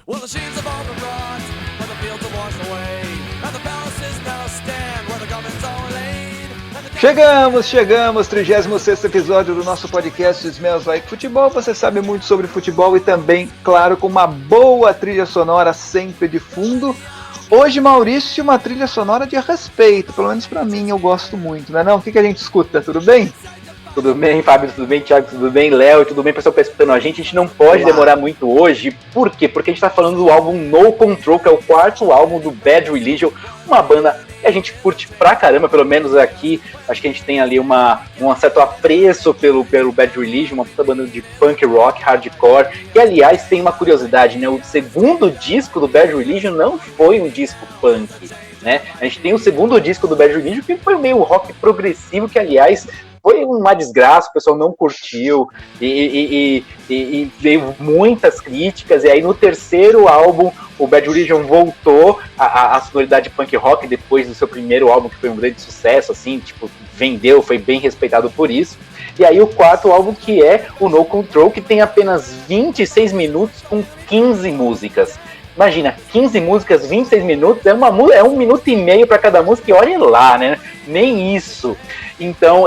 Well, the sheets have all been brought, but the fields are washed away, and the palaces now stand where the governments are laid. Chegamos, 36º episódio do nosso podcast Smells Like Futebol. Você sabe muito sobre futebol e também, claro, com uma boa trilha sonora sempre de fundo. Hoje, Maurício, uma trilha sonora de respeito, pelo menos pra mim, eu gosto muito, né não? O que a gente escuta, tudo bem? Tudo bem, Fábio, tudo bem, Thiago, tudo bem, Léo, tudo bem, pessoal que está escutando a gente não pode demorar muito hoje, por quê? Porque a gente está falando do álbum No Control, que é o quarto álbum do Bad Religion, uma banda que a gente curte pra caramba, pelo menos aqui, acho que a gente tem ali um certo apreço pelo Bad Religion, uma puta banda de punk rock, hardcore, e aliás tem uma curiosidade, né, o segundo disco do Bad Religion não foi um disco punk, né, a gente tem o segundo disco do Bad Religion que foi meio rock progressivo, que aliás foi uma desgraça, o pessoal não curtiu e veio muitas críticas, e aí no terceiro álbum o Bad Religion voltou à sonoridade punk rock depois do seu primeiro álbum, que foi um grande sucesso, assim, tipo, vendeu, foi bem respeitado por isso. E aí o quarto álbum, que é o No Control, que tem apenas 26 minutos com 15 músicas. Imagina, 15 músicas, 26 minutos, é 1 minuto e meio para cada música, e olha lá, né? Nem isso. Então,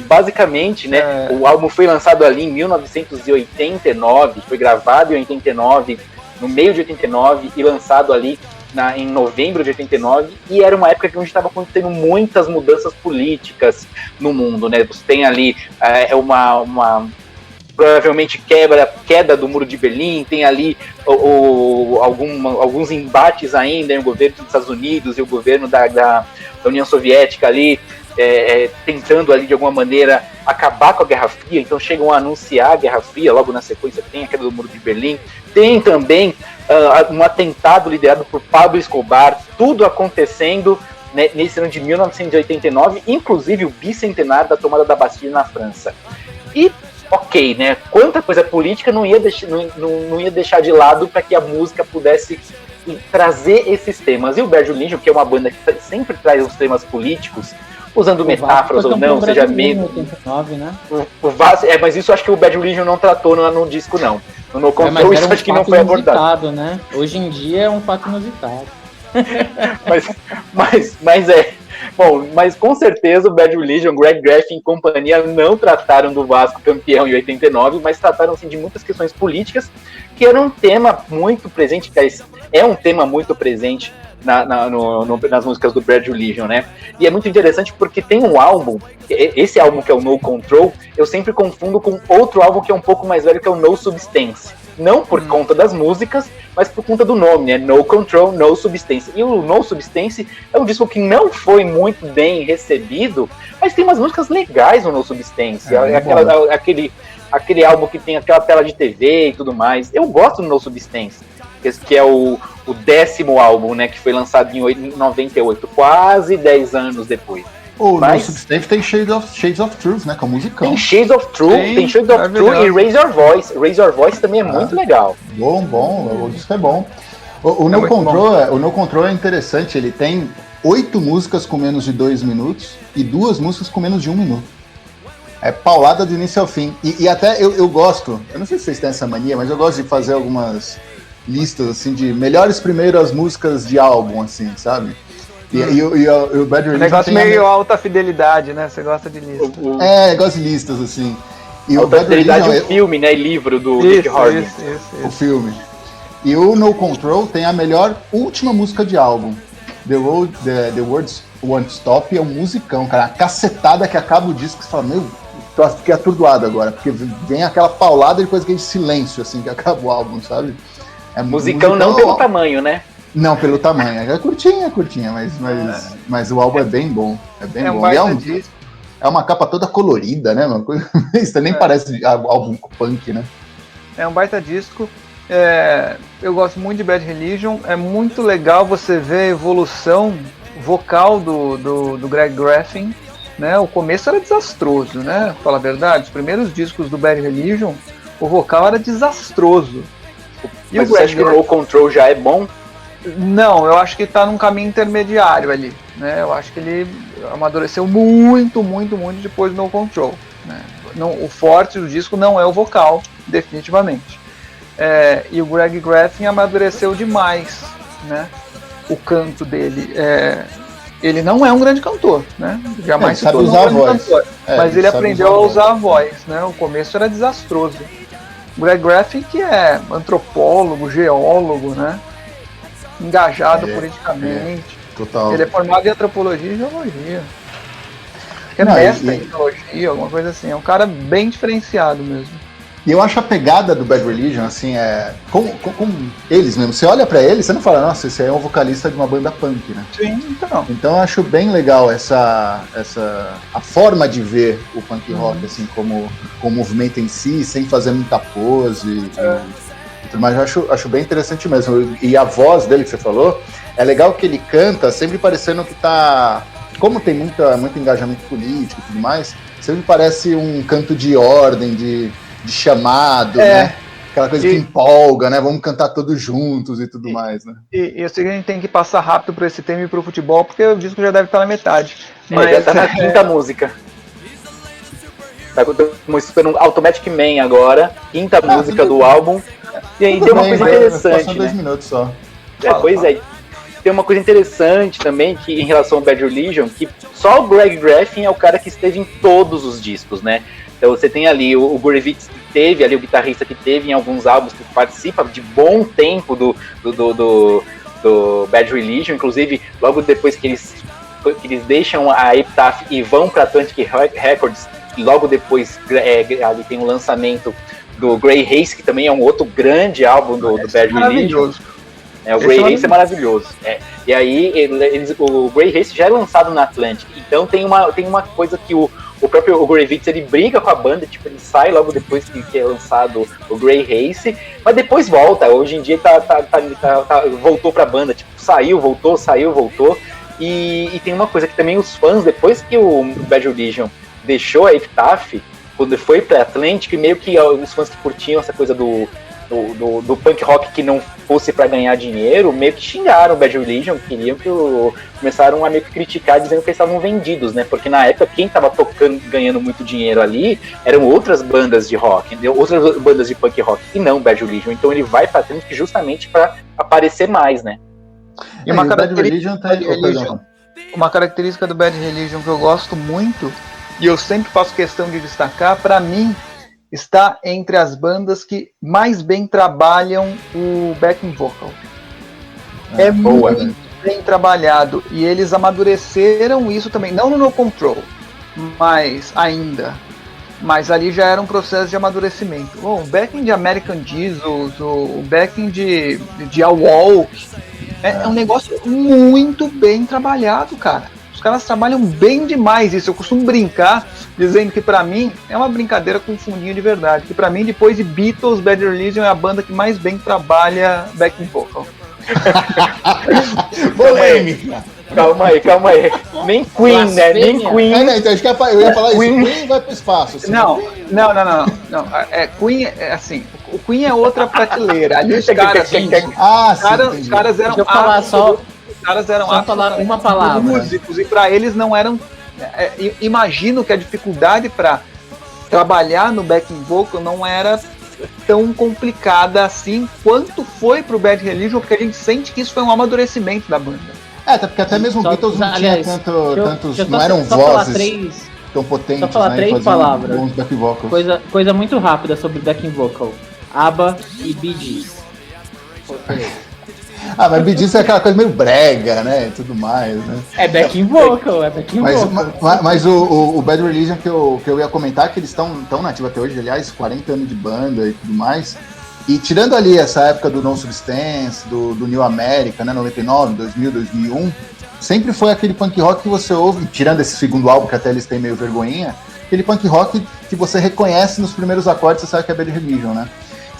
basicamente, né, o álbum foi lançado ali em 1989, foi gravado em 89, no meio de 89, e lançado ali em novembro de 89, e era uma época onde estava acontecendo muitas mudanças políticas no mundo, né? Você tem ali provavelmente queda do Muro de Berlim, tem ali alguns embates ainda em o governo dos Estados Unidos e o governo da União Soviética ali, tentando ali de alguma maneira acabar com a Guerra Fria, então chegam a anunciar a Guerra Fria, logo na sequência tem a queda do Muro de Berlim, tem também um atentado liderado por Pablo Escobar, tudo acontecendo, né, nesse ano de 1989, inclusive o bicentenário da tomada da Bastilha na França. E ok, né? Quanta coisa política não ia deixar de lado para que a música pudesse trazer esses temas. E o Bad Religion, que é uma banda que sempre traz os temas políticos, usando metáforas ou não, seja meio... 89, né? Mas isso acho que o Bad Religion não tratou no disco, não. No Control, isso acho que não foi abordado. Né? Hoje em dia é um fato inusitado. Mas com certeza o Bad Religion, Greg Graffin e companhia não trataram do Vasco campeão em 89, mas trataram assim, de muitas questões políticas, que era um tema muito presente, é um tema muito presente nas músicas do Bad Religion, né? E é muito interessante porque tem um álbum, esse álbum que é o No Control, eu sempre confundo com outro álbum que é um pouco mais velho, que é o No Substance. Não por conta das músicas, mas por conta do nome, né? No Control, No Substance. E o No Substance é um disco que não foi muito bem recebido, mas tem umas músicas legais no No Substance. Aquele álbum que tem aquela tela de TV e tudo mais. Eu gosto do No Substance, que é o 10º álbum, né? Que foi lançado em 98, quase 10 anos depois. O No Substance tem Shades of Truth, né? Que é um musicão. Tem Shades of Truth, e Raise Your Voice. Raise Your Voice também é muito legal. Bom, o disco é bom. O No Control é interessante, ele tem 8 músicas com menos de 2 minutos e 2 músicas com menos de 1 minuto. É paulada do início ao fim. E até eu gosto, eu não sei se vocês têm essa mania, mas eu gosto de fazer algumas listas, assim, de melhores primeiras músicas de álbum, assim, sabe? E o Bad Religion. Negócio meio alta fidelidade, né? Você gosta de listas. Eu gosto de listas, assim. E alta fidelidade é um filme, né? Livro do Rick Horton. O filme. E o No Control tem a melhor última música de álbum. The Words Won't Stop é um musicão, cara. A cacetada que acaba o disco, você fala, meu, fiquei atordoado agora, porque vem aquela paulada e depois aquele silêncio, assim, que acaba o álbum, sabe? Musicão não pelo tamanho, né? Não, pelo tamanho. É curtinha, mas o álbum é bem bom. É bem bom. É uma capa toda colorida, né? Uma coisa, isso nem parece álbum punk, né? É um baita disco. Eu gosto muito de Bad Religion. É muito legal você ver a evolução vocal do Greg Graffin, né? O começo era desastroso, né? Pra falar a verdade, os primeiros discos do Bad Religion, o vocal era desastroso. Mas você acha que o No Control já é bom? Não, eu acho que tá num caminho intermediário ali, né? Eu acho que ele amadureceu muito depois do No Control, né? Não, o forte do disco não é o vocal, definitivamente. E o Greg Graffin amadureceu demais, né? O canto dele. Ele não é um grande cantor, né? Jamais sabe tornou usar um a grande voz. cantor, mas ele aprendeu a usar usar a voz, né? O começo era desastroso. O Greg Graffin, que é antropólogo, geólogo, né? Engajado politicamente. Total. Ele é formado em antropologia e geologia. É Não, mestre em geologia, alguma coisa assim. É um cara bem diferenciado mesmo. E eu acho a pegada do Bad Religion, assim, como eles mesmo. Você olha pra eles, você não fala, nossa, esse aí é um vocalista de uma banda punk, né? Sim, então. Então eu acho bem legal a forma de ver o punk rock, assim, como movimento em si, sem fazer muita pose e tudo mais. Eu acho bem interessante mesmo. E a voz dele que você falou, é legal que ele canta sempre parecendo que tá... Como tem muito engajamento político e tudo mais, sempre parece um canto de ordem, de chamado, né? Aquela coisa que empolga, né? Vamos cantar todos juntos e tudo mais, né? E eu sei que a gente tem que passar rápido por esse tema e pro futebol, porque o disco já deve estar na metade. Mas já tá na quinta música. Estamos esperando Automatic Man agora, quinta música do álbum. E aí tem uma coisa interessante, passou 2 minutos só. Pois é. Tem uma coisa interessante também, que em relação ao Bad Religion, que só o Greg Graffin é o cara que esteve em todos os discos, né? Então você tem ali o Gurevitz, que teve ali, o guitarrista que teve em alguns álbuns, que participa de bom tempo do Bad Religion, inclusive logo depois que eles deixam a Epitaph e vão para Atlantic Records, e logo depois ali tem o lançamento do Grey Haze, que também é um outro grande álbum do Bad Religion. O Grey Haze é maravilhoso. E aí o Grey Haze já é lançado na Atlantic, então tem uma coisa que o próprio Gurevitz, ele briga com a banda, tipo, ele sai logo depois que é lançado o Grey Haze, mas depois volta. Hoje em dia voltou pra banda, tipo, saiu, voltou. E tem uma coisa que também os fãs, depois que o Bad Religion deixou a Epitaph, quando foi pra Atlantic, meio que os fãs que curtiam essa coisa do punk rock que não fosse pra ganhar dinheiro, meio que xingaram o Bad Religion, começaram a meio que criticar, dizendo que eles estavam vendidos, né? Porque na época quem tava tocando, ganhando muito dinheiro ali, eram outras bandas de rock, outras bandas de punk rock, e não o Bad Religion. Então ele vai pra Atlantic justamente pra aparecer mais, né? E uma característica do Bad Religion que eu gosto muito, e eu sempre faço questão de destacar, pra mim, está entre as bandas que mais bem trabalham o backing vocal. É muito bem trabalhado, e eles amadureceram isso também, não no No Control, mas ali já era um processo de amadurecimento. O backing de American Diesel, o backing de A Walk, é um negócio muito bem trabalhado, cara. Os caras trabalham bem demais isso. Eu costumo brincar dizendo que pra mim é uma brincadeira com fundinho de verdade. Que pra mim, depois de Beatles, Bad Religion é a banda que mais bem trabalha backing vocal. Polêmica. Calma aí. Nem Queen, né? Nem Queen. Então, acho que eu ia falar isso. Queen vai pro espaço. Assim. Não. Queen é assim. O Queen é outra prateleira. Ali os caras, os caras eram. Deixa eu falar só. Os caras eram uma palavra. Músicos, e para eles não eram. Imagino que a dificuldade para trabalhar no backing vocal não era tão complicada assim quanto foi pro Bad Religion, porque a gente sente que isso foi um amadurecimento da banda. Até porque até mesmo o Beatles não tinha tantos. Não eram vozes tão potentes. Só falar 3 palavras. Bons back vocals. Coisa muito rápida sobre backing vocal: ABBA e Bee Gees. Mas Bee Gees é aquela coisa meio brega, né? E tudo mais, né? É backing vocal. Mas o Bad Religion que eu ia comentar, que eles estão nativos até hoje, aliás, 40 anos de banda e tudo mais. E tirando ali essa época do No Substance, do New America, né? 99, 2000, 2001, sempre foi aquele punk rock que você ouve, tirando esse segundo álbum, que até eles têm meio vergonhinha, aquele punk rock que você reconhece nos primeiros acordes, você sabe que é Bad Religion, né?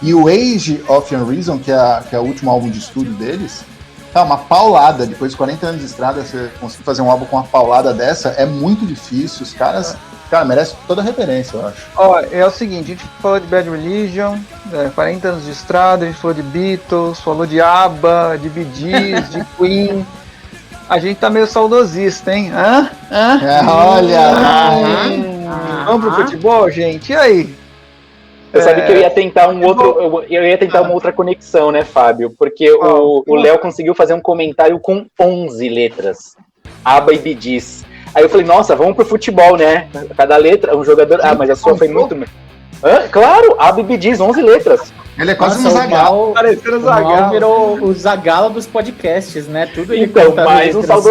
E o Age of Unreason, que é o último álbum de estúdio deles, tá uma paulada. Depois de 40 anos de estrada, você conseguir fazer um álbum com uma paulada dessa é muito difícil. Os caras, merecem toda a referência, eu acho. É o seguinte, a gente falou de Bad Religion, 40 anos de estrada, a gente falou de Beatles, falou de ABBA, de Bee Gees, de Queen. A gente tá meio saudosista, hein? Olha! Vamos pro futebol, gente? E aí? Você sabe que eu ia tentar eu ia tentar uma outra conexão, né, Fábio? Porque o Léo conseguiu fazer um comentário com 11 letras. ABBA e Bee Gees. Aí eu falei, nossa, vamos pro futebol, né? Cada letra, um jogador... Ah, mas a sua foi muito... Claro, ABBA e Bee Gees, 11 letras. Ele é quase um Zagallo. Parecendo O Mal Zagallo. virou o Zagallo dos podcasts, né? Tudo ele Então, conta mais um letras.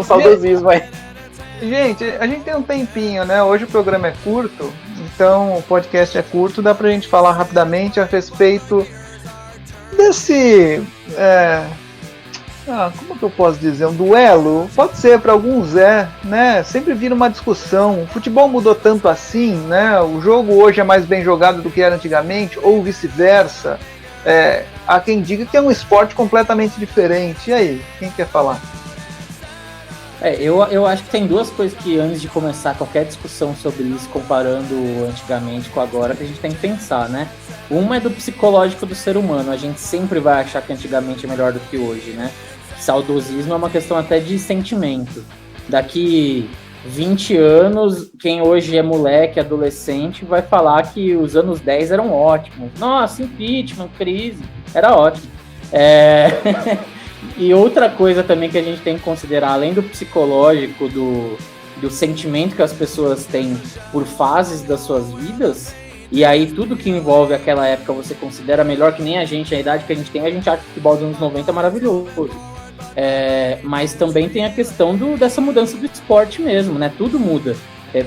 saudosismo aí. Gente, a gente tem um tempinho, né? Hoje o programa é curto, então o podcast é curto, dá pra gente falar rapidamente a respeito desse... como que eu posso dizer? Um duelo? Pode ser, para alguns né? Sempre vira uma discussão. O futebol mudou tanto assim, né? O jogo hoje é mais bem jogado do que era antigamente, ou vice-versa. Há quem diga que é um esporte completamente diferente. E aí, quem quer falar? Eu acho que tem duas coisas que, antes de começar qualquer discussão sobre isso, comparando antigamente com agora, que a gente tem que pensar, né? Uma é do psicológico do ser humano. A gente sempre vai achar que antigamente é melhor do que hoje, né? Saudosismo é uma questão até de sentimento. Daqui 20 anos, quem hoje é moleque, adolescente, vai falar que os anos 10 eram ótimos. Nossa, impeachment, crise, era ótimo. E outra coisa também que a gente tem que considerar, além do psicológico, do sentimento que as pessoas têm por fases das suas vidas, e aí tudo que envolve aquela época você considera melhor, que nem a gente, a idade que a gente tem, a gente acha que o futebol dos anos 90 é maravilhoso. Mas também tem a questão dessa mudança do esporte mesmo, né? Tudo muda.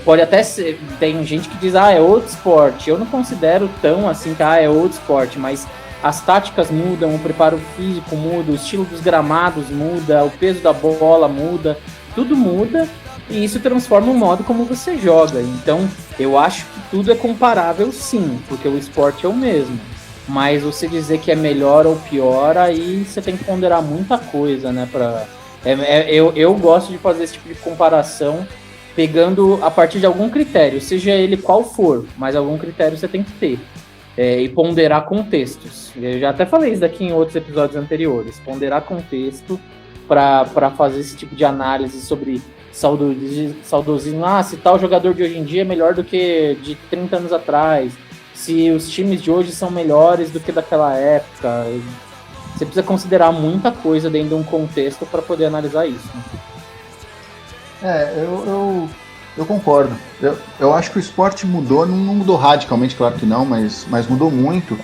Pode até ser, tem gente que diz, é outro esporte. Eu não considero tão assim que é outro esporte, mas as táticas mudam, o preparo físico muda, o estilo dos gramados muda, o peso da bola muda, tudo muda e isso transforma o modo como você joga. Então, eu acho que tudo é comparável sim, porque o esporte é o mesmo. Mas você dizer que é melhor ou pior, aí você tem que ponderar muita coisa, né? Eu gosto de fazer esse tipo de comparação pegando a partir de algum critério, seja ele qual for, mas algum critério você tem que ter. E ponderar contextos. Eu já até falei isso daqui em outros episódios anteriores. Ponderar contexto para fazer esse tipo de análise sobre saudosismo. Se tal jogador de hoje em dia é melhor do que de 30 anos atrás. Se os times de hoje são melhores do que daquela época. Você precisa considerar muita coisa dentro de um contexto para poder analisar isso. Eu concordo. Eu acho que o esporte mudou, não mudou radicalmente, claro que não, mas mudou muito.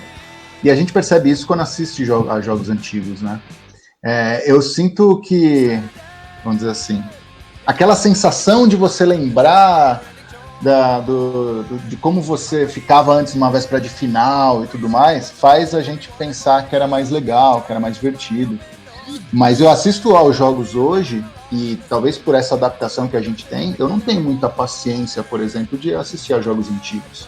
E a gente percebe isso quando assiste a jogos antigos, né? Eu sinto que, vamos dizer assim, aquela sensação de você lembrar de como você ficava antes numa véspera de final e tudo mais, faz a gente pensar que era mais legal, que era mais divertido. Mas eu assisto aos jogos hoje, e talvez por essa adaptação que a gente tem, eu não tenho muita paciência, por exemplo, de assistir a jogos antigos.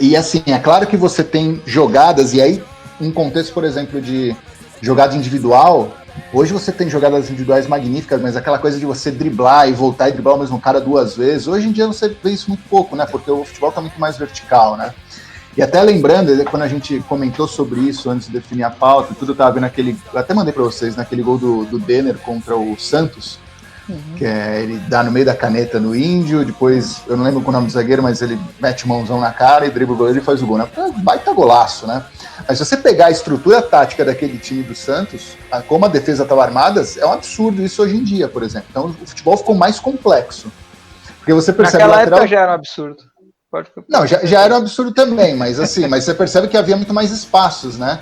E assim, é claro que você tem jogadas, e aí, em contexto, por exemplo, de jogada individual, hoje você tem jogadas individuais magníficas, mas aquela coisa de você driblar e voltar e driblar o mesmo cara 2 vezes, hoje em dia você vê isso muito pouco, né? Porque o futebol tá muito mais vertical, né? E até lembrando, quando a gente comentou sobre isso antes de definir a pauta, tudo eu tava vendo eu até mandei pra vocês, naquele gol do Denner contra o Santos, que ele dá no meio da caneta no Índio, depois, eu não lembro o nome do zagueiro, mas ele mete mãozão na cara e dribla o goleiro e faz o gol, né? Baita golaço, né? Mas se você pegar a estrutura tática daquele time do Santos, como a defesa estava armada, é um absurdo isso hoje em dia, por exemplo. Então o futebol ficou mais complexo. Porque você percebe Naquela época já era um absurdo. Não, já era um absurdo também, mas assim, mas você percebe que havia muito mais espaços, né?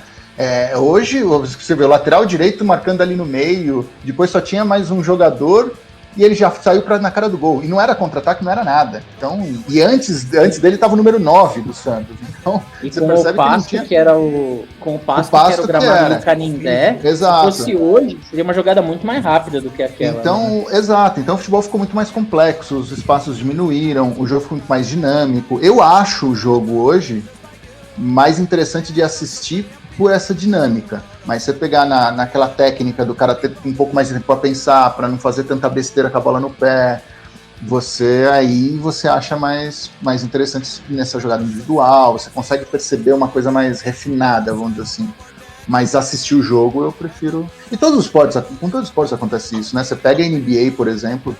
Hoje, você vê o lateral direito marcando ali no meio, depois só tinha mais um jogador e ele já saiu na cara do gol. E não era contra-ataque, não era nada. Então, e antes dele estava o número 9 do Santos. Então, e você com percebe o Pasto, que não tinha... que era o Pasto, que era o gramado do Canindé, exato. Se fosse hoje, seria uma jogada muito mais rápida do que aquela. Então, né? Exato. Então o futebol ficou muito mais complexo, os espaços diminuíram, o jogo ficou muito mais dinâmico. Eu acho o jogo hoje mais interessante de assistir por essa dinâmica. Mas você pegar naquela técnica do cara ter um pouco mais de tempo para pensar, para não fazer tanta besteira com a bola no pé, você acha mais interessante nessa jogada individual, você consegue perceber uma coisa mais refinada, vamos dizer assim. Mas assistir o jogo eu prefiro... E com todos os esportes acontece isso, né? Você pega a NBA, por exemplo,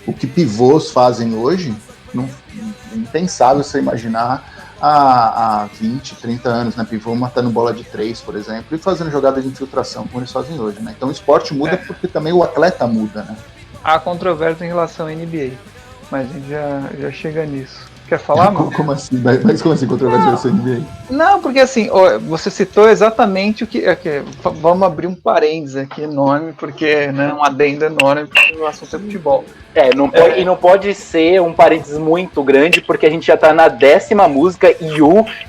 o que pivôs fazem hoje, é impensável você imaginar há 20, 30 anos, né? Pivô matando bola de 3, por exemplo, e fazendo jogada de infiltração, como eles fazem hoje, né? Então o esporte muda porque também o atleta muda, né? Há controvérsia em relação à NBA, mas a gente já chega nisso. Quer falar, mano? Como assim? Mas como assim controvérsia da NBA? Não, porque assim, você citou exatamente o que... Vamos abrir um parênteses aqui enorme, porque, né, um adendo enorme no assunto é futebol. E não pode ser um parênteses muito grande, porque a gente já tá na 10ª música e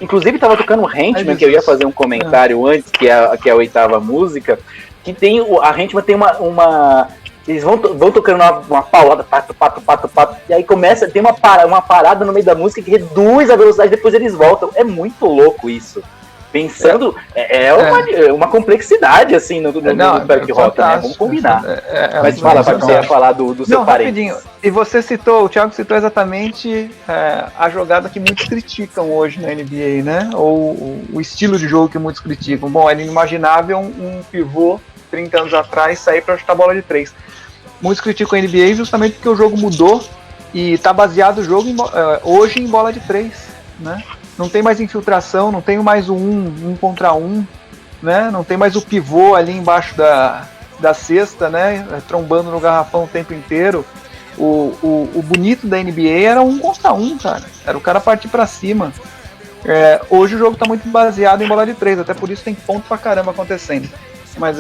inclusive tava tocando Hentman, que eu ia fazer um comentário antes, que é a 8ª música, que tem, a Hentman tem uma eles vão tocando uma paulada, pato, e aí começa, tem uma parada no meio da música que reduz a velocidade, depois eles voltam. É muito louco isso. Pensando, uma complexidade, assim, no Punk Rock, né? Vamos combinar. Mas fala, você ia falar do seu parente. Rapidinho. E você o Thiago citou exatamente a jogada que muitos criticam hoje na NBA, né? Ou o estilo de jogo que muitos criticam. Bom, era inimaginável um pivô 30 anos atrás sair para chutar bola de 3. Muitos criticam a NBA justamente porque o jogo mudou e está baseado o jogo hoje em bola de 3, né? Não tem mais infiltração, não tem mais o um contra um, né? Não tem mais o pivô ali embaixo da cesta, né? Trombando no garrafão o tempo inteiro. O bonito da NBA era 1 contra 1, cara. Era o cara partir para cima. Hoje o jogo está muito baseado em bola de 3, até por isso tem ponto pra caramba acontecendo. Mas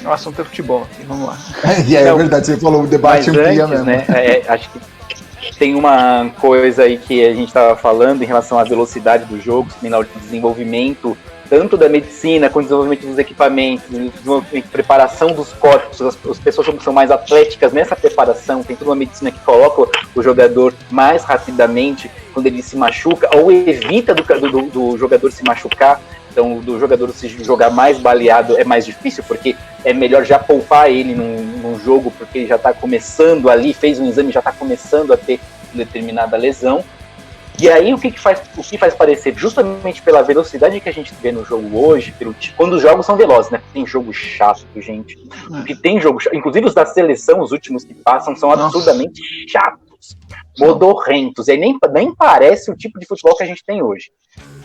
o assunto é futebol aqui, vamos lá. É verdade, você falou, o debate amplia mesmo. Né, acho que tem uma coisa aí que a gente estava falando em relação à velocidade do jogo, o desenvolvimento tanto da medicina, com o desenvolvimento dos equipamentos, desenvolvimento, preparação dos corpos, as pessoas são mais atléticas nessa preparação, tem toda uma medicina que coloca o jogador mais rapidamente quando ele se machuca, ou evita do jogador se machucar. Então, do jogador se jogar mais baleado é mais difícil, porque é melhor já poupar ele num jogo, porque ele já está começando ali, fez um exame, já está começando a ter determinada lesão. E aí, o que faz parecer, justamente pela velocidade que a gente vê no jogo hoje, quando os jogos são velozes, né? Tem jogo chato, gente. Porque tem jogo chato, inclusive os da seleção, os últimos que passam, são absurdamente chatos, modorrentos, e aí nem parece o tipo de futebol que a gente tem hoje.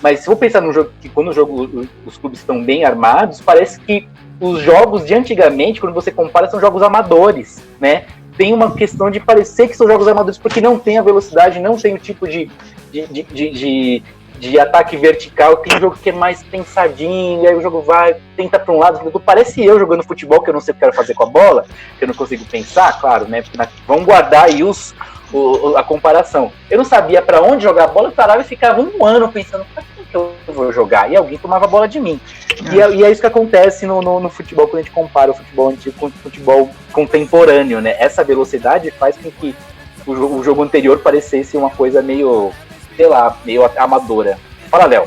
Mas se eu pensar no jogo, que quando os clubes estão bem armados, parece que os jogos de antigamente, quando você compara, são jogos amadores, né? Tem uma questão de parecer que são jogos amadores, porque não tem a velocidade, não tem o tipo de ataque vertical, tem um jogo que é mais pensadinho, e aí o jogo tenta para um lado, parece eu jogando futebol, que eu não sei o que quero fazer com a bola, que eu não consigo pensar, claro, né? Vamos guardar aí a comparação. Eu não sabia para onde jogar a bola, eu parava e ficava um ano pensando, para que eu vou jogar? E alguém tomava a bola de mim. E é isso que acontece no futebol, quando a gente compara o futebol antigo com o futebol contemporâneo, né? Essa velocidade faz com que o jogo anterior parecesse uma coisa meio, sei lá, meio amadora. Fala, Léo.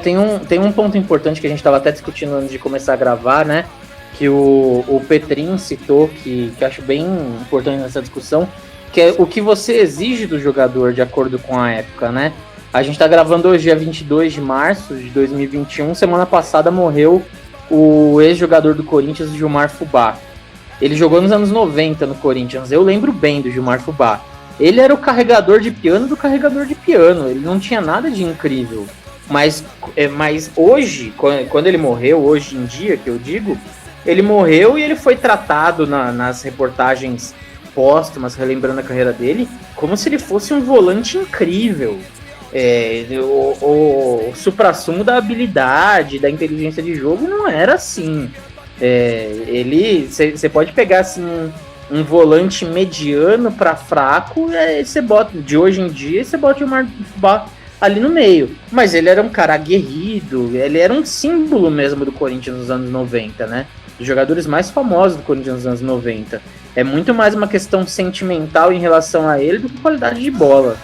Tem um ponto importante que a gente estava até discutindo antes de começar a gravar, né? Que o Petrin citou, que acho bem importante nessa discussão, que é o que você exige do jogador de acordo com a época, né? A gente tá gravando hoje, dia 22 de março de 2021. Semana passada morreu o ex-jogador do Corinthians, Gilmar Fubá. Ele jogou nos anos 90 no Corinthians. Eu lembro bem do Gilmar Fubá. Ele era o carregador de piano do carregador de piano. Ele não tinha nada de incrível. Mas hoje, quando ele morreu, hoje em dia, que eu digo, ele morreu e ele foi tratado nas reportagens póstumas, relembrando a carreira dele, como se ele fosse um volante incrível. O suprassumo da habilidade, da inteligência de jogo não era assim. Você pode pegar assim um volante mediano para fraco, você bota de hoje em dia, você bota o Marcos ali no meio. Mas ele era um cara aguerrido, ele era um símbolo mesmo do Corinthians nos anos 90, né? Dos jogadores mais famosos do Corinthians nos anos 90. É muito mais uma questão sentimental em relação a ele do que qualidade de bola.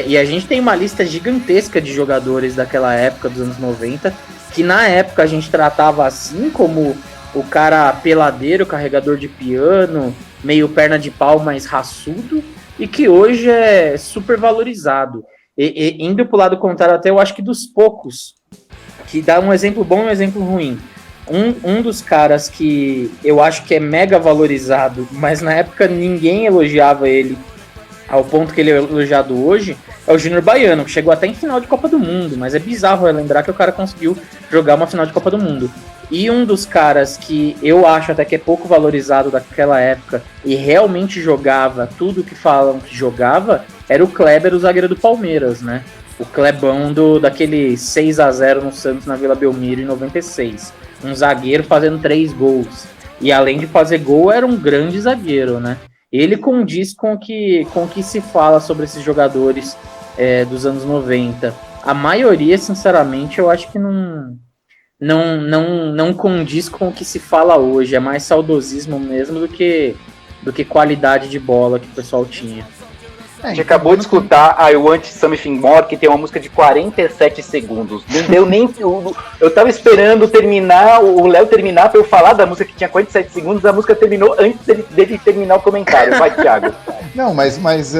E a gente tem uma lista gigantesca de jogadores daquela época, dos anos 90, que na época a gente tratava assim, como o cara peladeiro, carregador de piano, meio perna de pau, mais raçudo, e que hoje é super valorizado. E indo pro lado contrário, até eu acho que dos poucos, que dá um exemplo bom e um exemplo ruim. Um dos caras que eu acho que é mega valorizado, mas na época ninguém elogiava ele, ao ponto que ele é elogiado hoje, é o Júnior Baiano, que chegou até em final de Copa do Mundo, mas é bizarro lembrar que o cara conseguiu jogar uma final de Copa do Mundo. E um dos caras que eu acho até que é pouco valorizado daquela época e realmente jogava tudo que falam que jogava, era o Kleber, o zagueiro do Palmeiras, né? O Clebão daquele 6-0 no Santos na Vila Belmiro em 96. Um zagueiro fazendo 3 gols. E além de fazer gol, era um grande zagueiro, né? Ele condiz com o que se fala sobre esses jogadores dos anos 90. A maioria, sinceramente, eu acho que não condiz com o que se fala hoje. É mais saudosismo mesmo do que qualidade de bola que o pessoal tinha. A gente acabou de escutar I Want Something More, que tem uma música de 47 segundos. Não deu nem... Eu tava esperando terminar, o Léo terminar pra eu falar da música que tinha 47 segundos, a música terminou antes dele terminar o comentário. Vai, Thiago. Não, mas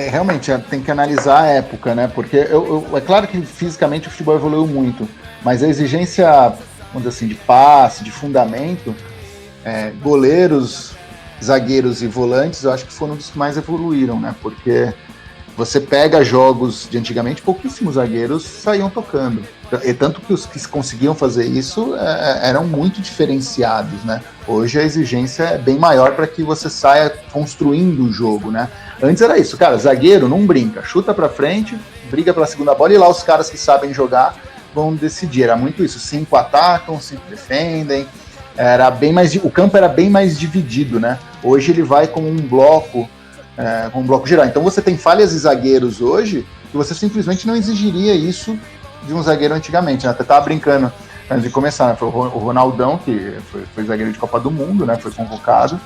realmente tem que analisar a época, né? Porque é claro que fisicamente o futebol evoluiu muito, mas a exigência, vamos dizer assim, de passe, de fundamento, goleiros, zagueiros e volantes, eu acho que foram dos que mais evoluíram, né? Porque você pega jogos de antigamente, pouquíssimos zagueiros saíam tocando. E tanto que os que conseguiam fazer isso eram muito diferenciados, né? Hoje a exigência é bem maior para que você saia construindo o jogo, né? Antes era isso, cara, zagueiro não brinca, chuta para frente, briga pela segunda bola e lá os caras que sabem jogar vão decidir. Era muito isso, 5 atacam, 5 defendem. Era bem mais, o campo era bem mais dividido, né? Hoje ele vai com um bloco geral. Então você tem falhas de zagueiros hoje que você simplesmente não exigiria isso de um zagueiro antigamente, né? Até tava brincando antes de começar, né? Foi o Ronaldão, que foi zagueiro de Copa do Mundo, né? Foi convocado,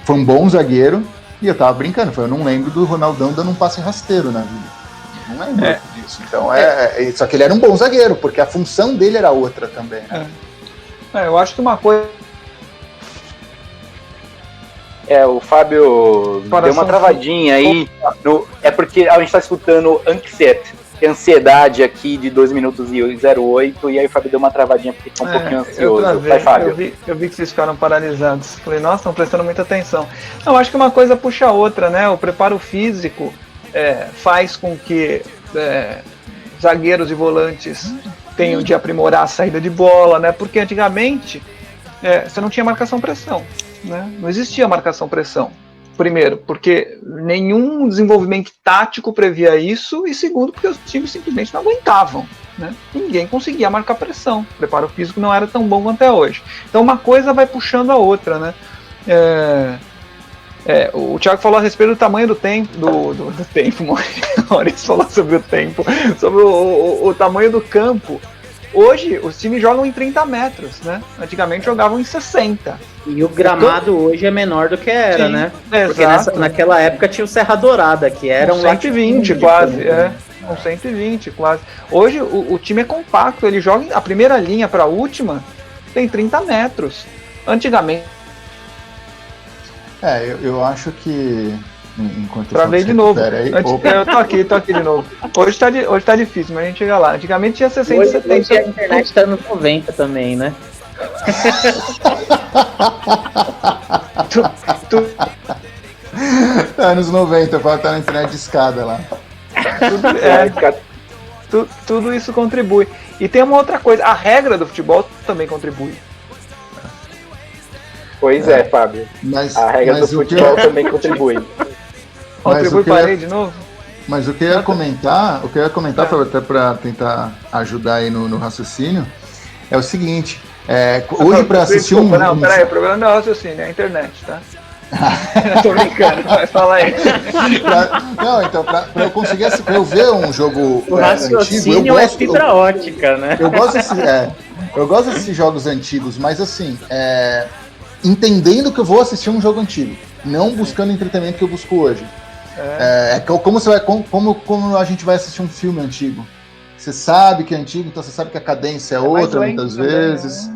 foi um bom zagueiro, e eu tava brincando, eu não lembro do Ronaldão dando um passe rasteiro na vida. Não lembro disso. Então só que ele era um bom zagueiro, porque a função dele era outra também, né? Eu acho que uma coisa... O Fábio deu uma travadinha aí. É porque a gente tá escutando ansiedade aqui de 2 minutos e 08, e aí o Fábio deu uma travadinha porque ficou um pouquinho ansioso. Vai, Fábio. Eu vi que vocês ficaram paralisados. Falei, nossa, estão prestando muita atenção. Eu acho que uma coisa puxa a outra, né? O preparo físico faz com que zagueiros e volantes tenham de aprimorar a saída de bola, né? Porque antigamente você não tinha marcação-pressão, né? Não existia marcação-pressão. Primeiro, porque nenhum desenvolvimento tático previa isso, e segundo, porque os times simplesmente não aguentavam, né? Ninguém conseguia marcar pressão. O preparo físico não era tão bom quanto é hoje. Então uma coisa vai puxando a outra, né? O Thiago falou a respeito do tamanho do tempo, do tempo, Maurício falou sobre o tempo, sobre o tamanho do campo. Hoje, os times jogam em 30 metros, né? Antigamente jogavam em 60. E o gramado hoje é menor do que era, né? Porque Exato. naquela época tinha o Serra Dourada, que era um 120 quase, um 120 quase. Hoje o time é compacto, ele joga a primeira linha para a última, tem 30 metros. Antigamente... eu acho que... Enquanto Travei de novo. Aí, eu tô aqui de novo. Hoje tá difícil, mas a gente chega lá. Antigamente tinha 60 e 70. Hoje a internet tá nos 90 também, né? Anos 90, para estar na internet de escada lá. Tudo isso contribui. E tem uma outra coisa, a regra do futebol também contribui. Pois Fábio. A regra do futebol também contribui. Contribui para ele de novo? Mas o que eu ia comentar, até para tentar ajudar aí no raciocínio, é o seguinte, hoje para assistir Não, peraí, o problema não é o raciocínio, é a internet, tá? Tô brincando, vai falar aí. Então, pra eu conseguir, pra eu ver um jogo o raciocínio antigo, eu gosto, fibra ótica, né? Eu gosto desses jogos antigos, mas assim, entendendo que eu vou assistir um jogo antigo, não buscando o entretenimento que eu busco hoje. Como a gente vai assistir um filme antigo. Você sabe que é antigo, então você sabe que a cadência é outra muitas vezes.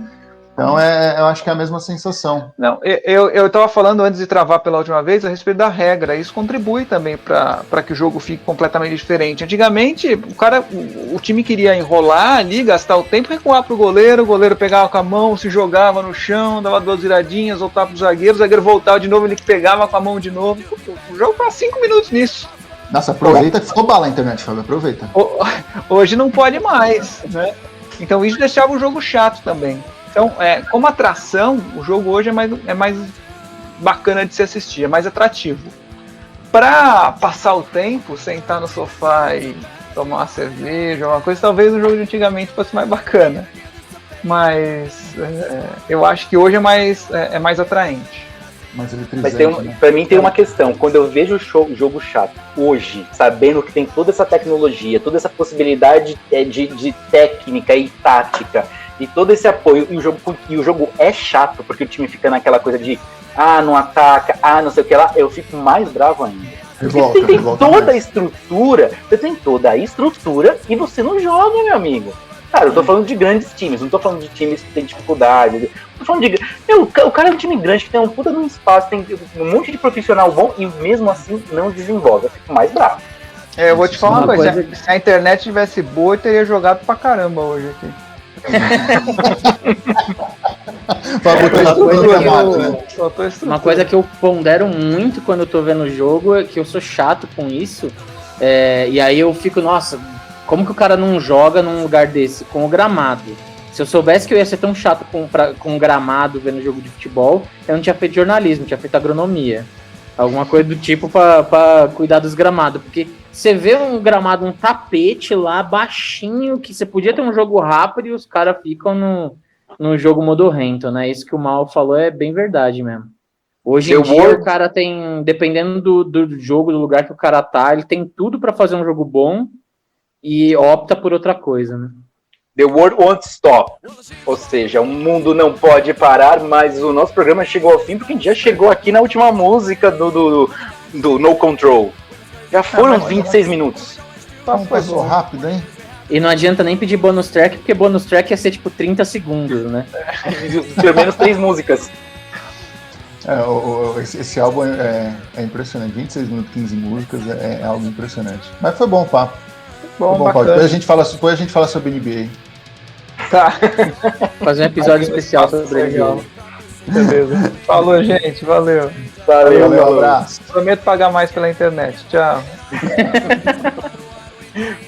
Então eu acho que é a mesma sensação. Não, eu estava falando antes de travar pela última vez a respeito da regra. Isso contribui também para que o jogo fique completamente diferente. Antigamente, o time queria enrolar ali, gastar o tempo, recuar para o goleiro pegava com a mão, se jogava no chão, dava 2 viradinhas, voltava para o zagueiro voltava de novo, ele pegava com a mão de novo. O jogo passa 5 minutos nisso. Nossa, aproveita que ficou bala a internet, Fábio, aproveita. Hoje não pode mais, né? Então isso deixava o jogo chato também. Então, como atração, o jogo hoje é mais bacana de se assistir, é mais atrativo. Pra passar o tempo, sentar no sofá e tomar uma cerveja, alguma coisa, talvez o jogo de antigamente fosse mais bacana. Mas eu acho que hoje é mais atraente. Mas pra mim tem uma questão. Quando eu vejo o jogo chato hoje, sabendo que tem toda essa tecnologia, toda essa possibilidade de técnica e tática, e todo esse apoio, e o jogo é chato, porque o time fica naquela coisa de não ataca, não sei o que lá, eu fico mais bravo ainda. Você tem toda a estrutura, e você não joga, meu amigo. Cara, eu tô falando de grandes times, não tô falando de times que tem dificuldade. Tô falando de. O cara é um time grande que tem um puta num espaço, tem um monte de profissional bom e mesmo assim não desenvolve. Eu fico mais bravo. Eu vou te falar uma coisa. Se a internet tivesse boa, eu teria jogado pra caramba hoje aqui. Uma coisa que eu pondero muito quando eu tô vendo o jogo é que eu sou chato com isso. E aí eu fico, nossa, como que o cara não joga num lugar desse com o gramado? Se eu soubesse que eu ia ser tão chato com o gramado vendo jogo de futebol, eu não tinha feito jornalismo, tinha feito agronomia. Alguma coisa do tipo pra cuidar dos gramados. Porque você vê um gramado, um tapete lá, baixinho, que você podia ter um jogo rápido e os caras ficam no jogo modorrento, né? Isso que o Mal falou é bem verdade mesmo. Hoje em dia o cara tem, dependendo do jogo, do lugar que o cara tá, ele tem tudo pra fazer um jogo bom e opta por outra coisa, né? The world won't stop. Ou seja, o mundo não pode parar, mas o nosso programa chegou ao fim, porque a gente já chegou aqui na última música do No Control. Já foram 26 minutos. Passou rápido, hein? E não adianta nem pedir bonus track, porque bonus track ia ser tipo 30 segundos, né? Pelo menos 3 músicas. Esse álbum é impressionante. 26 minutos, 15 músicas, é algo impressionante. Mas foi bom o papo. Bom, depois a gente fala sobre NBA. Tá. Fazer um episódio especial sobre NBA. Beleza. Falou, gente. Valeu. Valeu, um abraço. Prometo pagar mais pela internet. Tchau.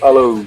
Falou.